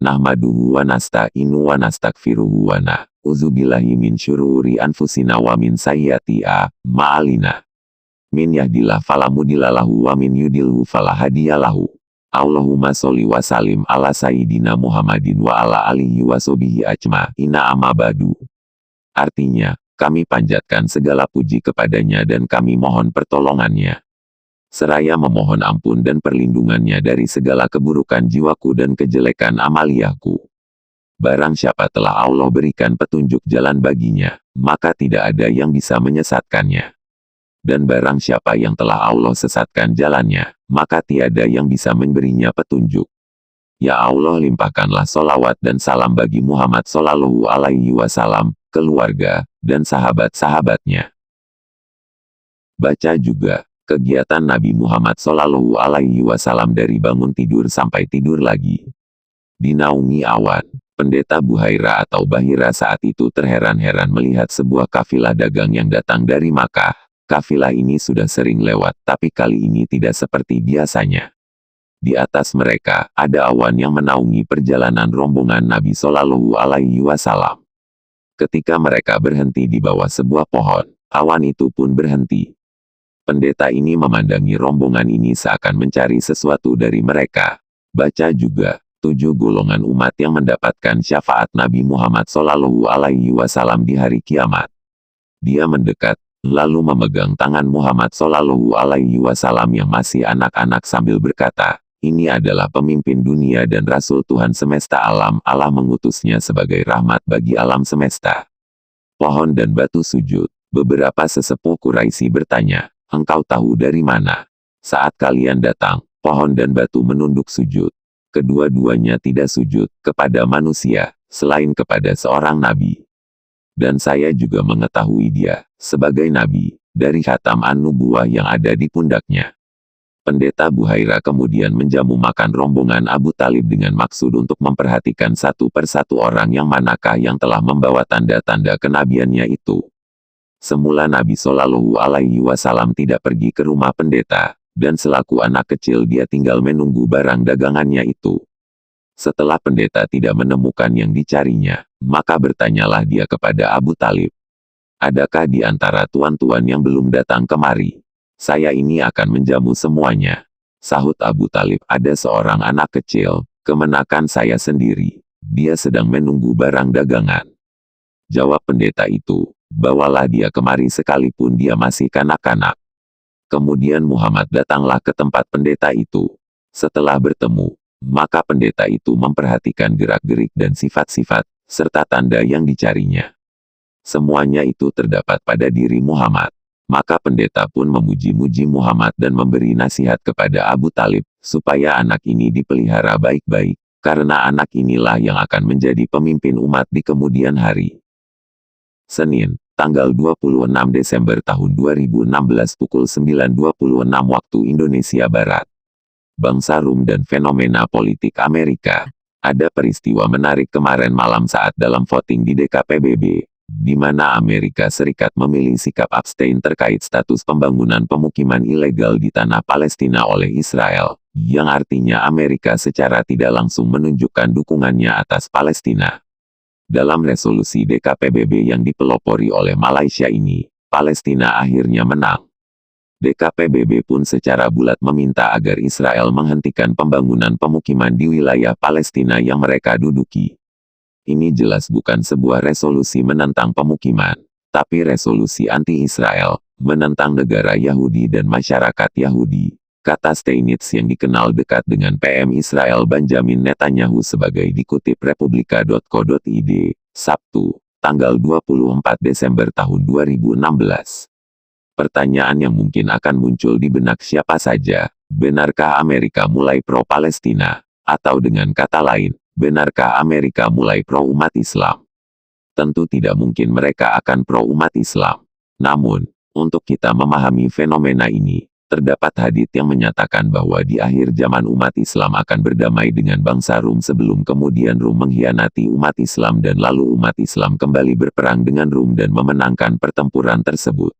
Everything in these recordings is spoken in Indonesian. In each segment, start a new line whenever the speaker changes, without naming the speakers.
Nahmaduhu wa nasta'inu wa nastaghfiruhu wa na'udzubillahi min syururi anfusina wa min sayyiati a'malina. Min yahdihillahu fala mudilla lahu wa min yudlilhu fala hadiyalahu. Allahumma sholli wa sallim ala sayyidina Muhammadin wa ala alihi wa sahbihi ajma'in, amma ba'du. Artinya, kami panjatkan segala puji kepadanya dan kami mohon pertolongannya, seraya memohon ampun dan perlindungannya dari segala keburukan jiwaku dan kejelekan amaliyahku. Barang siapa telah Allah berikan petunjuk jalan baginya, maka tidak ada yang bisa menyesatkannya. Dan barang siapa yang telah Allah sesatkan jalannya, maka tiada yang bisa memberinya petunjuk. Ya Allah, limpahkanlah sholawat dan salam bagi Muhammad Sallallahu Alaihi Wasallam, keluarga, dan sahabat-sahabatnya. Baca juga kegiatan Nabi Muhammad Sallallahu Alaihi Wasallam dari bangun tidur sampai tidur lagi. Dinaungi awan, Pendeta Buhaira atau Bahira saat itu terheran-heran melihat sebuah kafilah dagang yang datang dari Makkah. Kafilah ini sudah sering lewat, tapi kali ini tidak seperti biasanya. Di atas mereka, ada awan yang menaungi perjalanan rombongan Nabi Sallallahu Alaihi Wasallam. Ketika mereka berhenti di bawah sebuah pohon, awan itu pun berhenti. Pendeta ini memandangi rombongan ini seakan mencari sesuatu dari mereka. Baca juga, 7 golongan umat yang mendapatkan syafaat Nabi Muhammad Sallallahu Alaihi Wasallam di hari kiamat. Dia mendekat, lalu memegang tangan Muhammad Sallallahu Alaihi Wasallam yang masih anak-anak sambil berkata, "Ini adalah pemimpin dunia dan Rasul Tuhan semesta alam. Allah mengutusnya sebagai rahmat bagi alam semesta." Pohon dan batu sujud. Beberapa sesepuh Quraisy bertanya, "Engkau tahu dari mana?" Saat kalian datang, pohon dan batu menunduk sujud. Kedua-duanya tidak sujud kepada manusia, selain kepada seorang nabi. Dan saya juga mengetahui dia, sebagai nabi, dari khatam an-nubuwah yang ada di pundaknya. Pendeta Buhaira kemudian menjamu makan rombongan Abu Talib dengan maksud untuk memperhatikan satu persatu orang yang manakah yang telah membawa tanda-tanda kenabiannya itu. Semula Nabi Sallallahu Alaihi Wasallam tidak pergi ke rumah pendeta, dan selaku anak kecil dia tinggal menunggu barang dagangannya itu. Setelah pendeta tidak menemukan yang dicarinya, maka bertanyalah dia kepada Abu Talib, "Adakah di antara tuan-tuan yang belum datang kemari? Saya ini akan menjamu semuanya." Sahut Abu Talib, "Ada seorang anak kecil, kemenakan saya sendiri. Dia sedang menunggu barang dagangan." Jawab pendeta itu, "Bawalah dia kemari sekalipun dia masih kanak-kanak." Kemudian Muhammad datanglah ke tempat pendeta itu. Setelah bertemu, maka pendeta itu memperhatikan gerak-gerik dan sifat-sifat, serta tanda yang dicarinya. Semuanya itu terdapat pada diri Muhammad. Maka pendeta pun memuji-muji Muhammad dan memberi nasihat kepada Abu Talib, supaya anak ini dipelihara baik-baik, karena anak inilah yang akan menjadi pemimpin umat di kemudian hari. Senin, tanggal 26 Desember tahun 2016 pukul 9.26 waktu Indonesia Barat. Bangsa Rum dan fenomena politik Amerika. Ada peristiwa menarik kemarin malam saat dalam voting di DKPBB. Di mana Amerika Serikat memilih sikap abstain terkait status pembangunan pemukiman ilegal di tanah Palestina oleh Israel, yang artinya Amerika secara tidak langsung menunjukkan dukungannya atas Palestina. Dalam resolusi DKPBB yang dipelopori oleh Malaysia ini, Palestina akhirnya menang. DKPBB pun secara bulat meminta agar Israel menghentikan pembangunan pemukiman di wilayah Palestina yang mereka duduki. Ini jelas bukan sebuah resolusi menentang pemukiman, tapi resolusi anti-Israel, menentang negara Yahudi dan masyarakat Yahudi, kata Steinitz yang dikenal dekat dengan PM Israel Benjamin Netanyahu sebagai dikutip Republika.co.id, Sabtu, tanggal 24 Desember tahun 2016. Pertanyaan yang mungkin akan muncul di benak siapa saja, benarkah Amerika mulai pro-Palestina? Atau dengan kata lain, benarkah Amerika mulai pro-umat Islam? Tentu tidak mungkin mereka akan pro-umat Islam. Namun, untuk kita memahami fenomena ini, terdapat hadits yang menyatakan bahwa di akhir zaman umat Islam akan berdamai dengan bangsa Rum sebelum kemudian Rum mengkhianati umat Islam dan lalu umat Islam kembali berperang dengan Rum dan memenangkan pertempuran tersebut.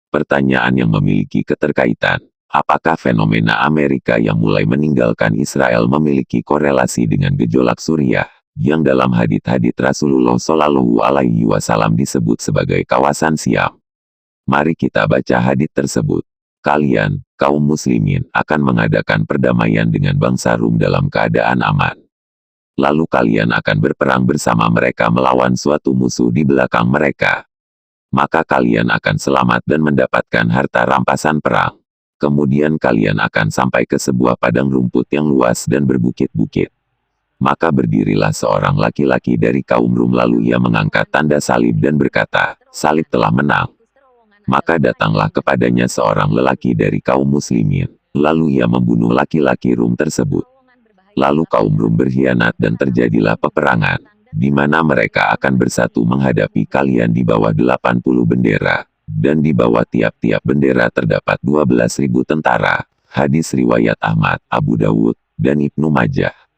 Pertanyaan yang memiliki keterkaitan, Apakah fenomena Amerika yang mulai meninggalkan Israel memiliki korelasi dengan gejolak Suriah, yang dalam hadits-hadits Rasulullah Shallallahu Alaihi Wasallam disebut sebagai kawasan Syam? Mari kita baca hadits tersebut. Kalian, kaum muslimin, akan mengadakan perdamaian dengan bangsa Rum dalam keadaan aman. Lalu kalian akan berperang bersama mereka melawan suatu musuh di belakang mereka. Maka kalian akan selamat dan mendapatkan harta rampasan perang. Kemudian kalian akan sampai ke sebuah padang rumput yang luas dan berbukit-bukit. Maka berdirilah seorang laki-laki dari kaum Rum lalu ia mengangkat tanda salib dan berkata, salib telah menang. Maka datanglah kepadanya seorang lelaki dari kaum muslimin. Lalu ia membunuh laki-laki Rum tersebut. Lalu kaum Rum berkhianat dan terjadilah peperangan, di mana mereka akan bersatu menghadapi kalian di bawah 80 bendera. Dan di bawah tiap-tiap bendera terdapat 12.000 tentara. Hadis riwayat Ahmad, Abu Dawud, dan Ibnu Majah.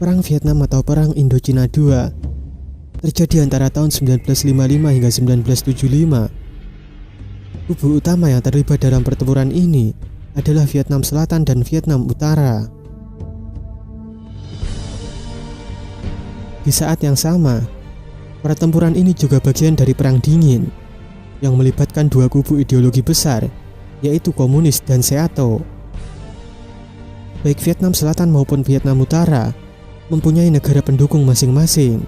Perang Vietnam atau Perang Indochina II terjadi antara tahun 1955 hingga 1975. Kubu utama yang terlibat dalam pertempuran ini adalah Vietnam Selatan dan Vietnam Utara. Di saat yang sama, pertempuran ini juga bagian dari Perang Dingin yang melibatkan dua kubu ideologi besar, yaitu komunis dan Seato. Baik Vietnam Selatan maupun Vietnam Utara mempunyai negara pendukung masing-masing.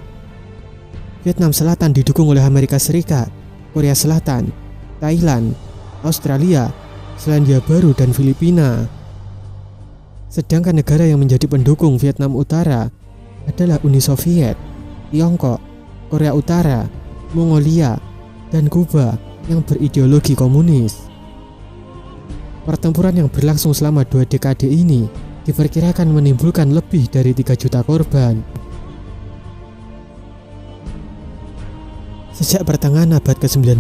Vietnam Selatan didukung oleh Amerika Serikat, Korea Selatan, Thailand, Australia, Selandia Baru, dan Filipina. Sedangkan negara yang menjadi pendukung Vietnam Utara adalah Uni Soviet, Tiongkok, Korea Utara, Mongolia, dan Kuba yang berideologi komunis. Pertempuran yang berlangsung selama 2 dekade ini diperkirakan menimbulkan lebih dari 3 juta korban. Sejak pertengahan abad ke-19,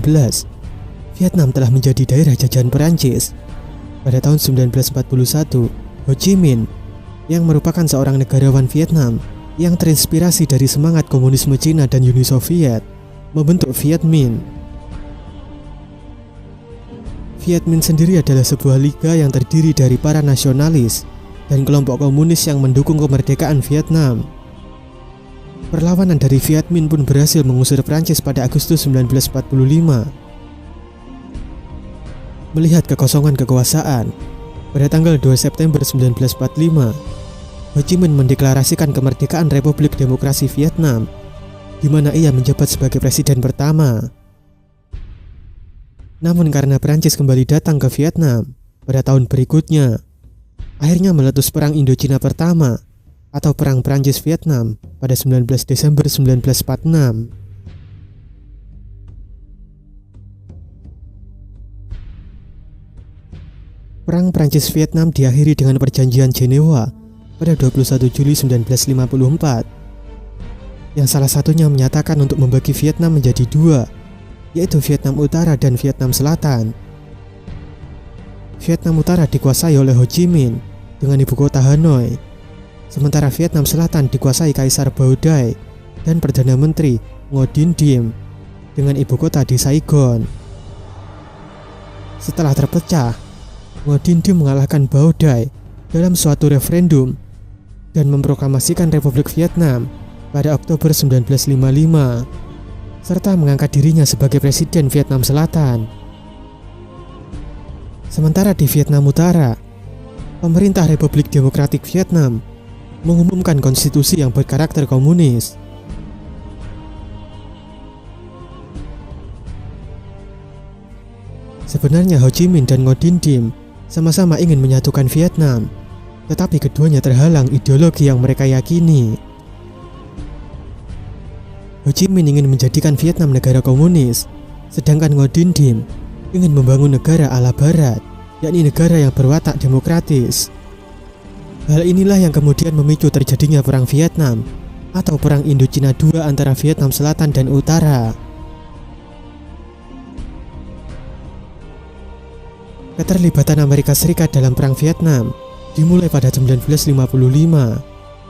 Vietnam telah menjadi daerah jajahan Perancis. Pada tahun 1941, Ho Chi Minh, yang merupakan seorang negarawan Vietnam yang terinspirasi dari semangat komunisme Cina dan Uni Soviet, membentuk Viet Minh. Viet Minh sendiri adalah sebuah liga yang terdiri dari para nasionalis dan kelompok komunis yang mendukung kemerdekaan Vietnam. Perlawanan dari Viet Minh pun berhasil mengusir Prancis pada Agustus 1945. Melihat kekosongan kekuasaan, pada tanggal 2 September 1945, Ho Chi Minh mendeklarasikan kemerdekaan Republik Demokrasi Vietnam, di mana ia menjabat sebagai presiden pertama. Namun karena Prancis kembali datang ke Vietnam pada tahun berikutnya, akhirnya meletus Perang Indochina pertama atau Perang Prancis-Vietnam pada 19 Desember 1946. Perang Prancis-Vietnam diakhiri dengan Perjanjian Jenewa pada 21 Juli 1954, yang salah satunya menyatakan untuk membagi Vietnam menjadi 2, yaitu Vietnam Utara dan Vietnam Selatan. Vietnam Utara dikuasai oleh Ho Chi Minh dengan ibu kota Hanoi, sementara Vietnam Selatan dikuasai Kaisar Bao Dai dan Perdana Menteri Ngo Dinh Diem dengan ibu kota di Saigon. Setelah terpecah, Ngo Dinh Diem mengalahkan Bao Dai dalam suatu referendum dan memproklamasikan Republik Vietnam pada Oktober 1955, serta mengangkat dirinya sebagai Presiden Vietnam Selatan. Sementara di Vietnam Utara, pemerintah Republik Demokratik Vietnam mengumumkan konstitusi yang berkarakter komunis. Sebenarnya Ho Chi Minh dan Ngo Dinh Diem sama-sama ingin menyatukan Vietnam, tetapi keduanya terhalang ideologi yang mereka yakini. Ho Chi Minh ingin menjadikan Vietnam negara komunis, sedangkan Ngo Dinh Diem ingin membangun negara ala barat, yakni negara yang berwatak demokratis. Hal inilah yang kemudian memicu terjadinya Perang Vietnam atau Perang Indochina II antara Vietnam Selatan dan Utara. Keterlibatan Amerika Serikat dalam Perang Vietnam dimulai pada 1955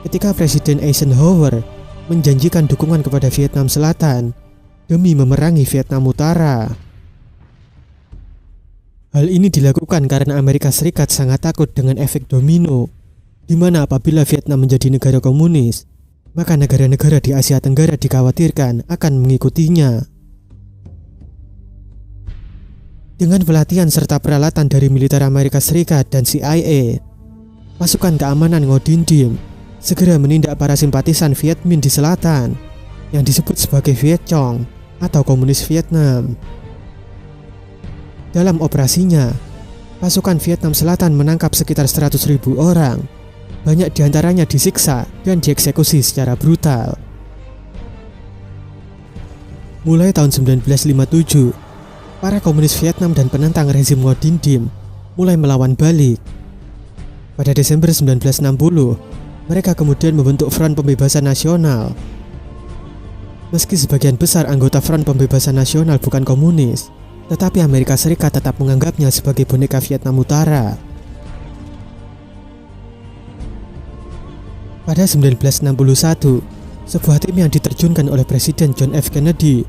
ketika Presiden Eisenhower menjanjikan dukungan kepada Vietnam Selatan demi memerangi Vietnam Utara. Hal ini dilakukan karena Amerika Serikat sangat takut dengan efek domino, di mana apabila Vietnam menjadi negara komunis, maka negara-negara di Asia Tenggara dikhawatirkan akan mengikutinya. Dengan pelatihan serta peralatan dari militer Amerika Serikat dan CIA, pasukan keamanan Ngo Dinh Diem segera menindak para simpatisan Viet Minh di selatan yang disebut sebagai Viet Cong atau komunis Vietnam. Dalam operasinya, pasukan Vietnam Selatan menangkap sekitar 100.000 orang. Banyak diantaranya disiksa dan dieksekusi secara brutal. Mulai tahun 1957, para komunis Vietnam dan penentang rezim Ngo Dinh Diem mulai melawan balik. Pada Desember 1960, mereka kemudian membentuk Front Pembebasan Nasional. Meski sebagian besar anggota Front Pembebasan Nasional bukan komunis, tetapi Amerika Serikat tetap menganggapnya sebagai boneka Vietnam Utara. Pada 1961, sebuah tim yang diterjunkan oleh Presiden John F. Kennedy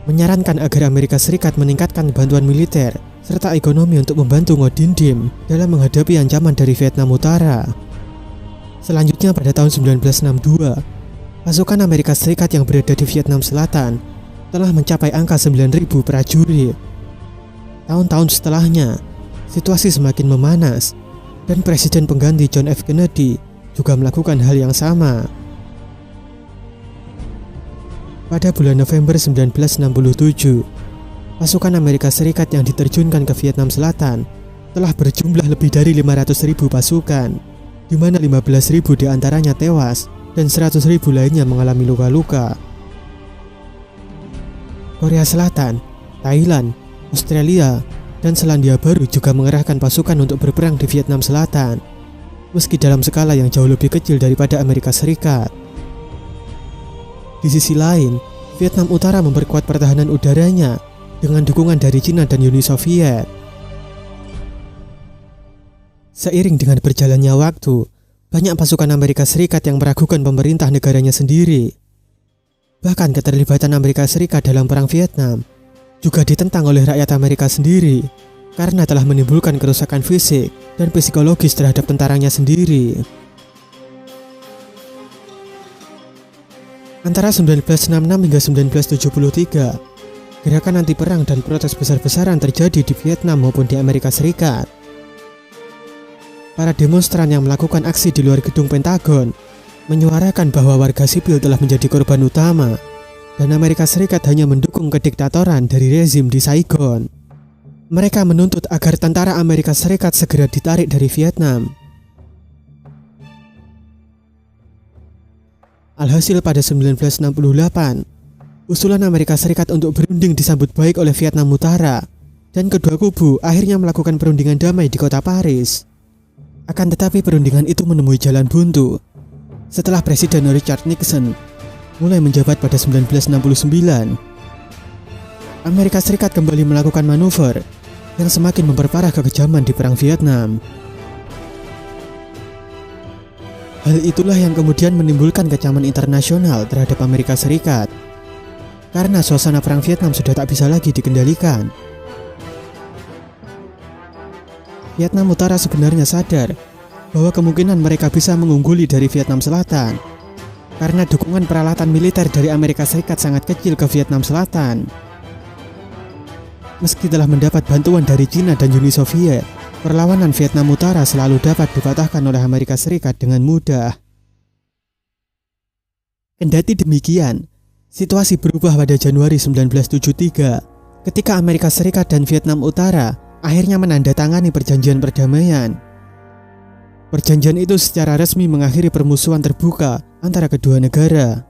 menyarankan agar Amerika Serikat meningkatkan bantuan militer serta ekonomi untuk membantu Ngo Dinh Diem dalam menghadapi ancaman dari Vietnam Utara. Selanjutnya pada tahun 1962, pasukan Amerika Serikat yang berada di Vietnam Selatan telah mencapai angka 9.000 prajurit. Tahun-tahun setelahnya, situasi semakin memanas dan Presiden pengganti John F. Kennedy juga melakukan hal yang sama. Pada bulan November 1967, pasukan Amerika Serikat yang diterjunkan ke Vietnam Selatan telah berjumlah lebih dari 500.000 pasukan, di mana 15.000 diantaranya tewas dan 100.000 lainnya mengalami luka-luka. Korea Selatan, Thailand, Australia, dan Selandia Baru juga mengerahkan pasukan untuk berperang di Vietnam Selatan, meski dalam skala yang jauh lebih kecil daripada Amerika Serikat. Di sisi lain, Vietnam Utara memperkuat pertahanan udaranya dengan dukungan dari Cina dan Uni Soviet. Seiring dengan berjalannya waktu, banyak pasukan Amerika Serikat yang meragukan pemerintah negaranya sendiri. Bahkan keterlibatan Amerika Serikat dalam perang Vietnam juga ditentang oleh rakyat Amerika sendiri karena telah menimbulkan kerusakan fisik dan psikologis terhadap tentaranya sendiri. Antara 1966 hingga 1973, gerakan anti perang dan protes besar-besaran terjadi di Vietnam maupun di Amerika Serikat. Para demonstran yang melakukan aksi di luar gedung Pentagon menyuarakan bahwa warga sipil telah menjadi korban utama dan Amerika Serikat hanya mendukung kediktatoran dari rezim di Saigon. Mereka menuntut agar tentara Amerika Serikat segera ditarik dari Vietnam. Alhasil pada 1968, usulan Amerika Serikat untuk berunding disambut baik oleh Vietnam Utara dan kedua kubu akhirnya melakukan perundingan damai di kota Paris. Akan tetapi perundingan itu menemui jalan buntu setelah Presiden Richard Nixon mulai menjabat pada 1969. Amerika Serikat kembali melakukan manuver yang semakin memperparah kekejaman di perang Vietnam. Hal itulah yang kemudian menimbulkan kecaman internasional terhadap Amerika Serikat karena suasana perang Vietnam sudah tak bisa lagi dikendalikan. Vietnam Utara sebenarnya sadar bahwa kemungkinan mereka bisa mengungguli dari Vietnam Selatan karena dukungan peralatan militer dari Amerika Serikat sangat kecil ke Vietnam Selatan. Meski telah mendapat bantuan dari Cina dan Uni Soviet, perlawanan Vietnam Utara selalu dapat dipatahkan oleh Amerika Serikat dengan mudah. Kendati demikian, situasi berubah pada Januari 1973 ketika Amerika Serikat dan Vietnam Utara akhirnya menandatangani perjanjian perdamaian. Perjanjian itu secara resmi mengakhiri permusuhan terbuka antara kedua negara,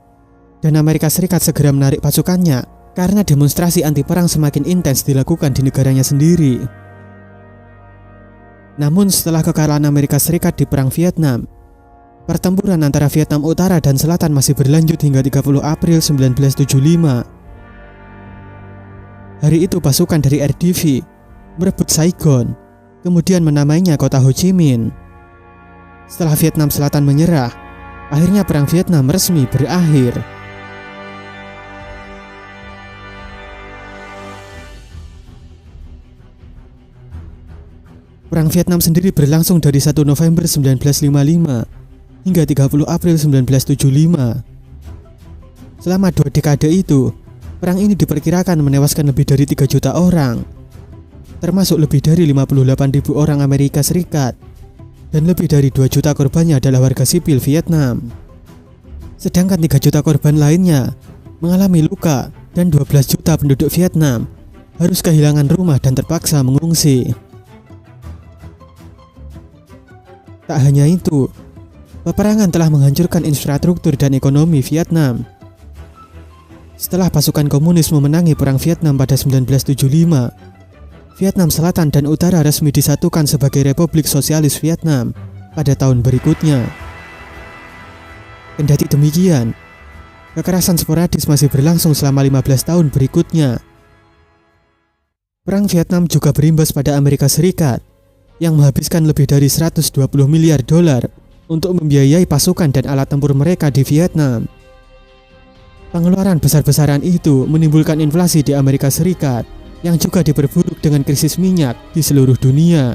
dan Amerika Serikat segera menarik pasukannya karena demonstrasi anti perang semakin intens dilakukan di negaranya sendiri. Namun setelah kekalahan Amerika Serikat di perang Vietnam, pertempuran antara Vietnam Utara dan Selatan masih berlanjut hingga 30 April 1975. Hari itu pasukan dari RDV merebut Saigon, kemudian menamainya kota Ho Chi Minh. Setelah Vietnam Selatan menyerah, akhirnya perang Vietnam resmi berakhir. Perang Vietnam sendiri berlangsung dari 1 November 1955 hingga 30 April 1975. Selama 2 dekade itu, perang ini diperkirakan menewaskan lebih dari 3 juta orang, termasuk lebih dari 58.000 orang Amerika Serikat, dan lebih dari 2 juta korbannya adalah warga sipil Vietnam. Sedangkan 3 juta korban lainnya mengalami luka dan 12 juta penduduk Vietnam harus kehilangan rumah dan terpaksa mengungsi. Tak hanya itu, peperangan telah menghancurkan infrastruktur dan ekonomi Vietnam. Setelah pasukan komunis memenangi perang Vietnam pada 1975, Vietnam Selatan dan Utara resmi disatukan sebagai Republik Sosialis Vietnam pada tahun berikutnya. Kendati demikian, kekerasan sporadis masih berlangsung selama 15 tahun berikutnya. Perang Vietnam juga berimbas pada Amerika Serikat yang menghabiskan lebih dari 120 miliar dolar untuk membiayai pasukan dan alat tempur mereka di Vietnam. Pengeluaran besar-besaran itu menimbulkan inflasi di Amerika Serikat yang juga diperburuk dengan krisis minyak di seluruh dunia.